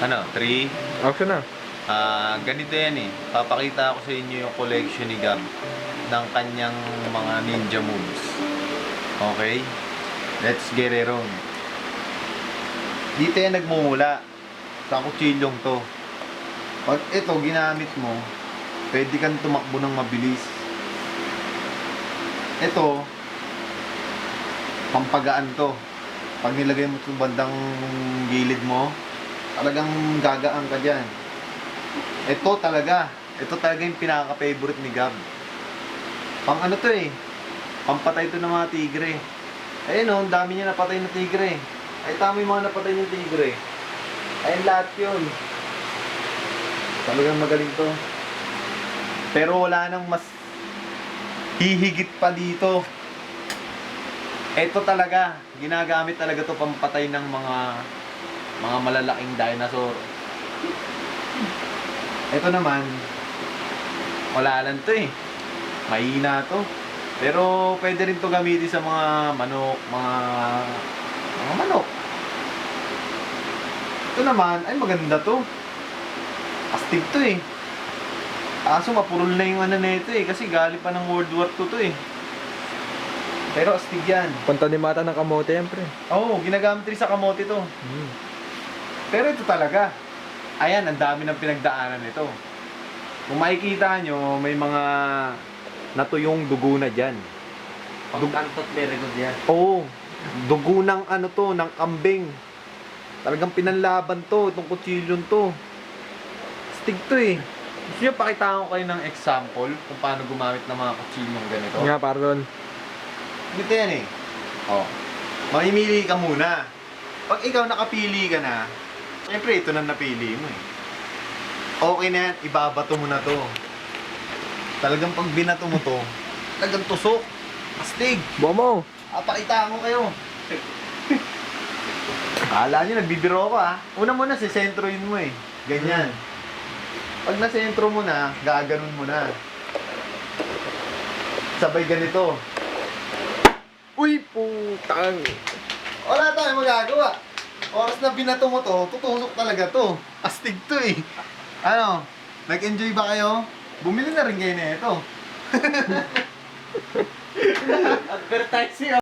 Ano, 3? Action na. Ganito yan eh. Papakita ko sa inyo yung collection ni Gab ng kanyang mga ninja moves. Okay? Let's get it on. Dito yan nagmumula. Sa kutsilyong to. Pag ito ginamit mo, pwede kang tumakbo ng mabilis. Ito, pampagaan to. Pag nilagay mo sa bandang gilid mo, talagang gagaan ka dyan. Ito talaga yung pinaka-favorite ni Gab. Pang ano to eh, pampatay to ng mga tigre. Ayun oh, ang dami niya napatay na tigre. Ay tama yung mga napatay ng tigre. Ayun lahat yun. Talagang magaling to. Pero wala nang mas hihigit pa dito. Ito talaga, ginagamit talaga to pampatay ng mga malalaking dinosaur. Ito naman, wala lang to eh. Mahina to. Pero pwede rin to gamitin sa mga manok, mga manok. Ito naman, ay maganda to. Astig to eh. Kaso mapurol na yung ano nito eh, kasi galing pa ng World War II to eh. Pero astig yan. Pantanimata ng kamote yan, pre. Oo, ginagamit rin sa kamote to. Pero ito talaga. Ayan, ang dami ng pinagdaanan nito. Kung makikita nyo, may mga natuyong dugo na dyan. Pagkantot very good yan. Oo, dugo ng ano to, ng kambing. Talagang pinanlaban to, itong kutsilyon to. Astig to eh. Gusto nyo pakitaan ko kayo ng example kung paano gumamit ng mga kutsilyong ganito? Nga, pardon. Dito yan eh. Oh. Mamimili ka muna. Pag ikaw nakapili ka na, siyempre ito na napili mo eh. Okay na yan, ibabato mo na to. Talagang pag binato mo to, talagang tusok. Astig. Buwa mo. Pakitaan ko kayo. Akala nyo, nagbibiro ko ah. Una muna, sisentroin mo eh. Ganyan. Pag nasentro mo na, gaganon mo na. Sabay ganito. Uy, putang. Wala tayong magagawa. Oras na binato mo to, tutusok talaga to. Astig to eh. Ano? Nag-enjoy ba kayo? Bumili na rin kayo na ito. Advertising